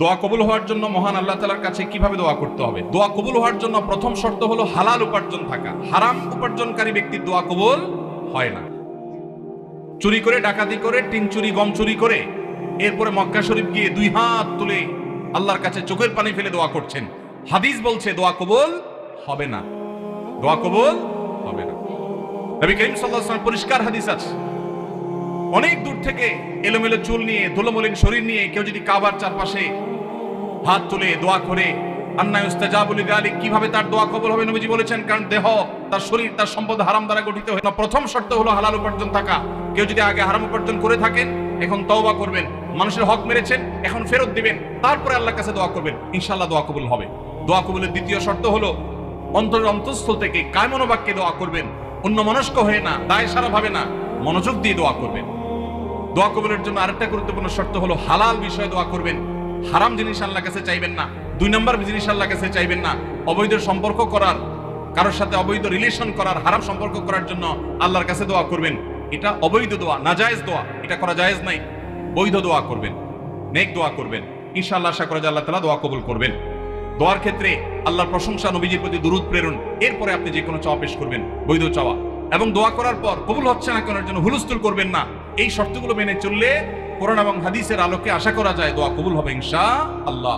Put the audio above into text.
দোয়া কবুল হওয়ার জন্য মহান আল্লাহ তাআলার কাছে কিভাবে দোয়া করতে হবে? দোয়া কবুল হওয়ার জন্য প্রথম শর্ত হলো হালাল উপার্জন থাকা। হারাম উপার্জনকারী ব্যক্তির দোয়া কবুল হয় না। চুরি করে, ডাকাতি করে, টিন চুরি, গম চুরি করে এরপরে মক্কা শরীফ গিয়ে দুই হাত তুলে আল্লাহর কাছে চোখের পানি ফেলে দোয়া করছেন, হাদিস বলছে দোয়া কবুল হবে না। দোয়া কবুল হবে না। নবী করিম সাল্লাল্লাহু আলাইহি ওয়াসাল্লাম পরিষ্কার হাদিস আছে। অনেক দূর থেকে এলোমেলো চুল নিয়ে, ধুলোমলিন শরীর নিয়ে কেউ যদি কাবার চারপাশে হাত তুলে দোয়া করে, আন্না ইউস্তাজাবু লিযালিক, কিভাবে তার দোয়া কবুল হবে? নবীজি বলেছেন, কারণ দেহ, তার শরীর, তার সম্পদ হারাম দ্বারা গঠিত হয় না। প্রথম শর্ত হলো হালাল উপার্জন থাকা। কেউ যদি আগে হারাম উপার্জন করে থাকেন, এখন তওবা করবেন, মানুষের হক মেরেছেন, এখন ফেরত দিবেন, তারপরে আল্লাহর কাছে দোয়া করবেন, ইনশাআল্লাহ দোয়া কবুল হবে। দোয়া কবুলের দ্বিতীয় শর্ত হলো অন্তরের অন্তঃস্থল থেকে কায়মনোবাক্যে দোয়া করবেন, অন্যমনস্ক হয়ে না, দায় সারা ভাবে না, মনোযোগ দিয়ে দোয়া করবেন। দোয়া কবুলের জন্য আরেকটা গুরুত্বপূর্ণ শর্ত হলো হালাল বিষয়ে দোয়া করবেন। হারাম জিনিস আল্লাহর কাছে চাইবেন না, দুই নম্বর জিনিস আল্লাহর কাছে চাইবেন না। অবৈধ সম্পর্ক করার, কারোর সাথে অবৈধ রিলেশন করার, হারাম সম্পর্ক করার জন্য আল্লাহর কাছে দোয়া করবেন, এটা অবৈধ দোয়া, নাজায়েজ দোয়া, এটা করা জায়েজ নাই। বৈধ দোয়া করবেন, নেক দোয়া করবেন, ইনশাআল্লাহ আশা করা যায় আল্লাহ তাআলা দোয়া কবুল করবেন। দোয়ার ক্ষেত্রে আল্লাহর প্রশংসা, নবীজির প্রতি দুরূদ প্রেরণ, এরপরে আপনি যে কোনো চাওয়া পেশ করবেন, বৈধ চাওয়া। এবং দোয়া করার পর কবুল হচ্ছে না কেন জন্য হুলস্থুল করবেন না। এই শর্তগুলো মেনে চললে কোরআন এবং হাদিসের আলোকে আশা করা যায় দোয়া কবুল হবে ইনশাআল্লাহ।